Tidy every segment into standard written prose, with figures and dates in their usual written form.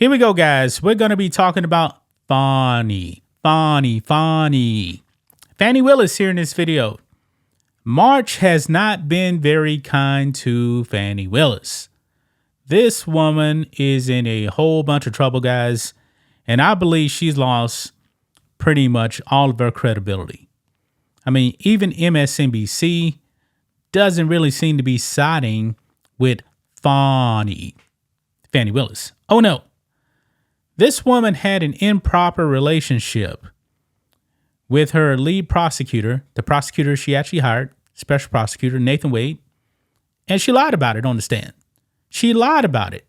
Here we go, guys. We're going to be talking about Fani. Fani Willis here in this video. March has not been very kind to Fani Willis. This woman is in a whole bunch of trouble, guys, and I believe she's lost pretty much all of her credibility. I mean, even MSNBC doesn't really seem to be siding with Fani Willis. Oh no. This woman had an improper relationship with her lead prosecutor, the prosecutor she actually hired, special prosecutor Nathan Wade, and she lied about it on the stand. She lied about it.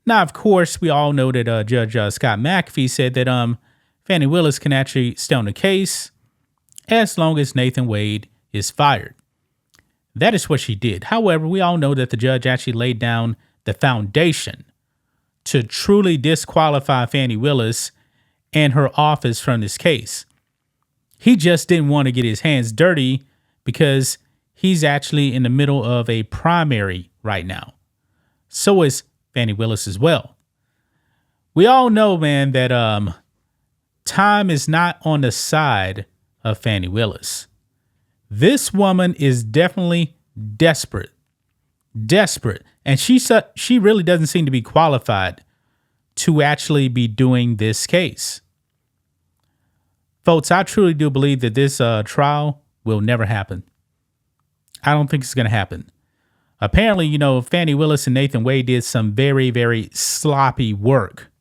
Now, of course, we all know that Judge Scott McAfee said that Fani Willis can actually stay on the case as long as Nathan Wade is fired. That is what she did. However, we all know that the judge actually laid down the foundation to truly disqualify Fani Willis and her office from this case. He just didn't want to get his hands dirty because he's actually in the middle of a primary right now. So is Fani Willis as well. We all know, man, that time is not on the side of Fani Willis. This woman is definitely desperate. And she really doesn't seem to be qualified to actually be doing this case. Folks, I truly do believe that this trial will never happen. I don't think it's going to happen. Apparently, Fani Willis and Nathan Wade did some very, very sloppy work.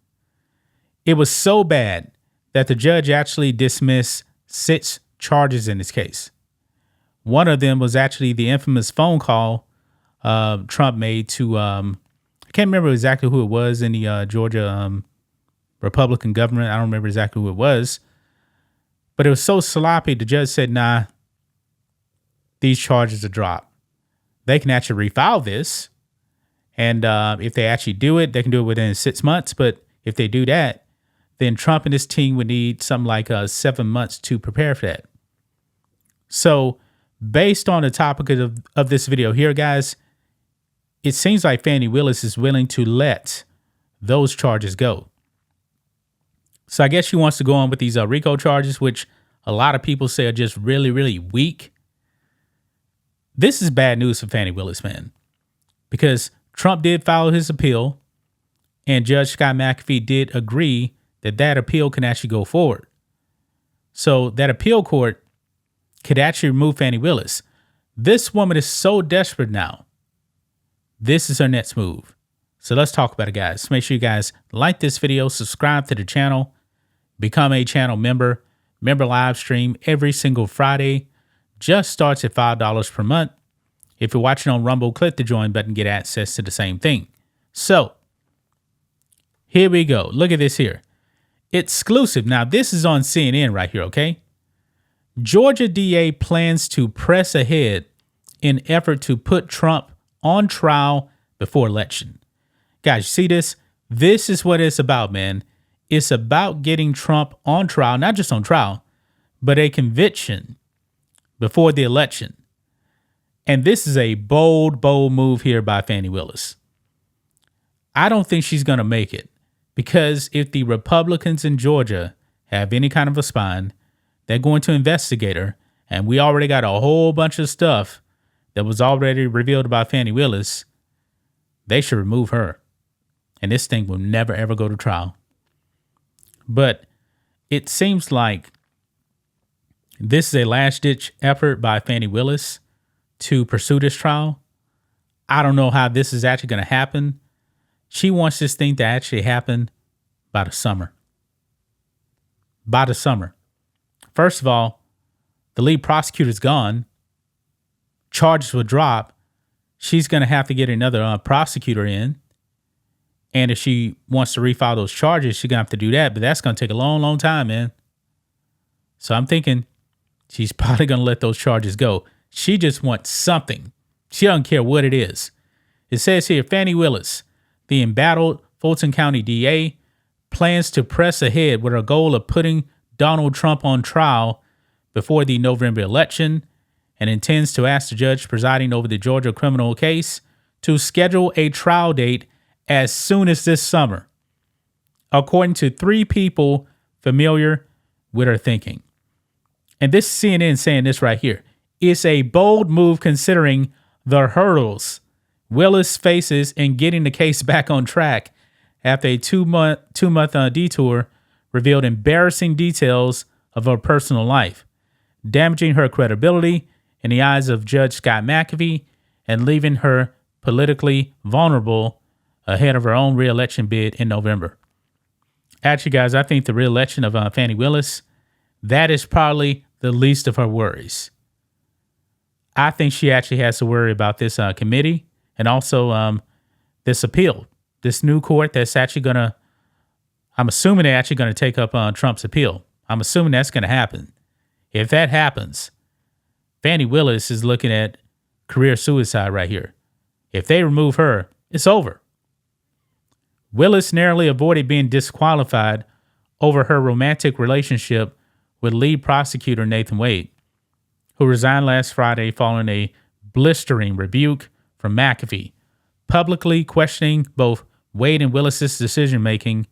It was so bad that the judge actually dismissed 6 charges in this case. One of them was actually the infamous phone call Trump made to, I can't remember exactly who it was in the Georgia Republican government. I don't remember exactly who it was. But it was so sloppy, the judge said, nah, these charges are dropped. They can actually refile this. And if they actually do it, they can do it within 6 months. But if they do that, then Trump and his team would need something like 7 months to prepare for that. So based on the topic of this video here, guys, it seems like Fani Willis is willing to let those charges go. So I guess she wants to go on with these RICO charges, which a lot of people say are just really, really weak. This is bad news for Fani Willis, man, because Trump did file his appeal and Judge Scott McAfee did agree that that appeal can actually go forward. So that appeal court could actually remove Fani Willis. This woman is so desperate now. This is her next move. So let's talk about it, guys. Make sure you guys like this video, subscribe to the channel, become a channel member. Member live stream every single Friday. Just starts at $5 per month. If you're watching on Rumble, click the join button, get access to the same thing. So here we go. Look at this here. Exclusive. Now, this is on CNN right here, okay? Georgia DA plans to press ahead in effort to put Trump on trial before election. Guys, you see this? This is what it's about, man. It's about getting Trump on trial, not just on trial, but a conviction before the election. And this is a bold move here by Fani Willis. I don't think she's going to make it because if the Republicans in Georgia have any kind of a spine, they're going to investigate her. And we already got a whole bunch of stuff that was already revealed about Fani Willis. They should remove her. And this thing will never, ever go to trial. But it seems like this is a last-ditch effort by Fani Willis to pursue this trial. I don't know how this is actually going to happen. She wants this thing to actually happen by the summer. By the summer. First of all, the lead prosecutor's gone. Charges will drop. She's going to have to get another prosecutor in. And if she wants to refile those charges, she's going to have to do that. But that's going to take a long, long time, man. So I'm thinking she's probably going to let those charges go. She just wants something. She doesn't care what it is. It says here, Fani Willis, the embattled Fulton County DA, plans to press ahead with her goal of putting Donald Trump on trial before the November election and intends to ask the judge presiding over the Georgia criminal case to schedule a trial date as soon as this summer. according to 3 people familiar with her thinking. And this CNN saying this right here. It's a bold move considering the hurdles Willis faces in getting the case back on track after a two-month detour revealed embarrassing details of her personal life, damaging her credibility in the eyes of Judge Scott McAfee and leaving her politically vulnerable ahead of her own re-election bid in November. Actually, guys, I think the re-election of Fani Willis, that is probably the least of her worries. I think she actually has to worry about this committee and also this appeal, this new court that's actually going to, I'm assuming they're actually going to take up Trump's appeal. I'm assuming that's going to happen. If that happens, Fani Willis is looking at career suicide right here. If they remove her, it's over. Willis narrowly avoided being disqualified over her romantic relationship with lead prosecutor Nathan Wade, who resigned last Friday following a blistering rebuke from McAfee, publicly questioning both Wade and Willis's decision-making.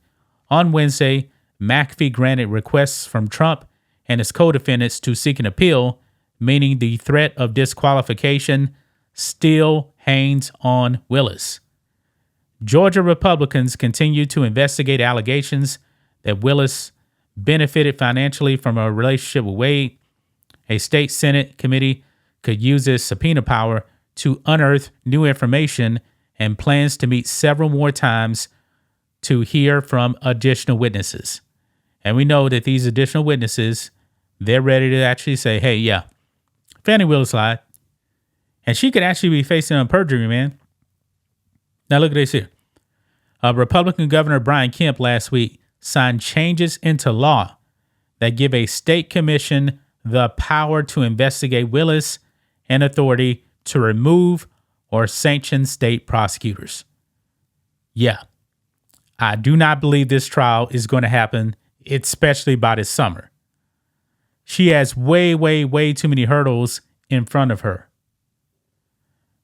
On Wednesday, McAfee granted requests from Trump and his co-defendants to seek an appeal, meaning the threat of disqualification still hangs on Willis. Georgia Republicans continue to investigate allegations that Willis benefited financially from a relationship with Wade. A state Senate committee could use its subpoena power to unearth new information and plans to meet several more times to hear from additional witnesses. And we know that these additional witnesses, they're ready to actually say, hey, yeah, Fani Willis lied. And she could actually be facing perjury, man. Now look at this here. Republican Governor Brian Kemp last week signed changes into law that give a state commission the power to investigate Willis and authority to remove or sanction state prosecutors. Yeah, I do not believe this trial is going to happen, especially by this summer. She has way, way, way too many hurdles in front of her.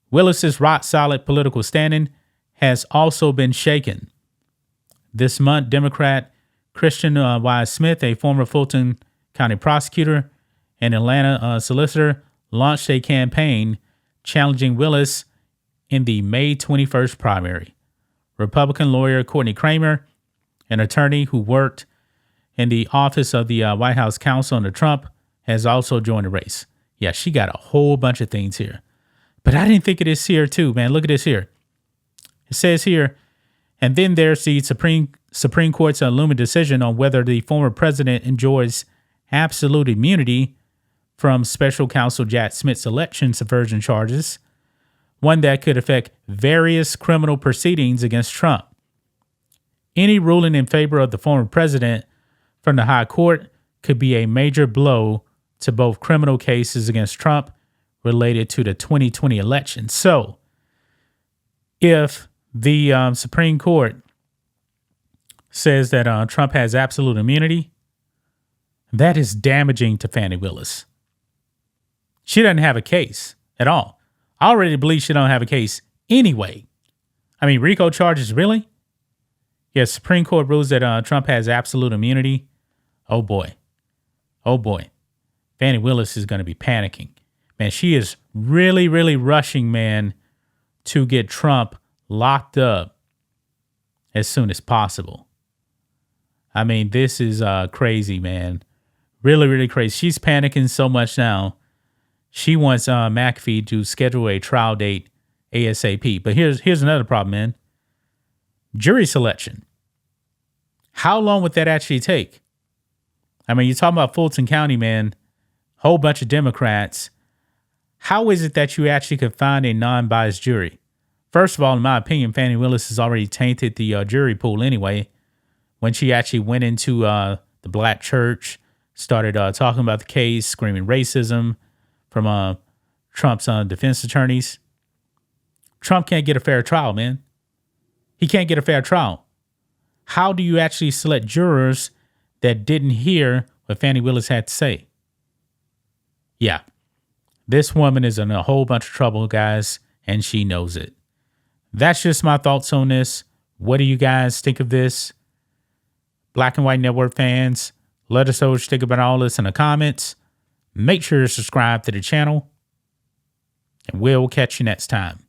Willis's rock-solid political standing has also been shaken. This month, Democrat Christian Y. Smith, a former Fulton County prosecutor and Atlanta solicitor, launched a campaign challenging Willis in the May 21st primary. Republican lawyer Courtney Kramer, an attorney who worked in the office of the White House counsel under Trump, has also joined the race. Yeah, she got a whole bunch of things here. But I didn't think of this here too, man. Look at this here. It says here, and then there's the Supreme Court's looming decision on whether the former president enjoys absolute immunity from special counsel Jack Smith's election subversion charges, one that could affect various criminal proceedings against Trump. Any ruling in favor of the former president from the high court could be a major blow to both criminal cases against Trump related to the 2020 election. So, if the Supreme Court says that Trump has absolute immunity, that is damaging to Fani Willis. She doesn't have a case at all. I already believe she don't have a case anyway. I mean, RICO charges, really? Yes, Supreme Court rules that Trump has absolute immunity. Oh, boy. Oh, boy. Fani Willis is going to be panicking. Man, she is really, really rushing, man, to get Trump locked up as soon as possible. I mean, this is crazy, man. Really, really crazy. She's panicking so much now. She wants McAfee to schedule a trial date ASAP. But here's another problem, man. Jury selection. How long would that actually take? I mean, you're talking about Fulton County, man. Whole bunch of Democrats. How is it that you actually could find a non-biased jury? First of all, in my opinion, Fani Willis has already tainted the jury pool anyway. When she actually went into the black church, started talking about the case, screaming racism from Trump's defense attorneys. Trump can't get a fair trial, man. He can't get a fair trial. How do you actually select jurors that didn't hear what Fani Willis had to say? Yeah, this woman is in a whole bunch of trouble, guys, and she knows it. That's just my thoughts on this. What do you guys think of this? Black and White Network fans, let us know what you think about all this in the comments. Make sure to subscribe to the channel, and we'll catch you next time.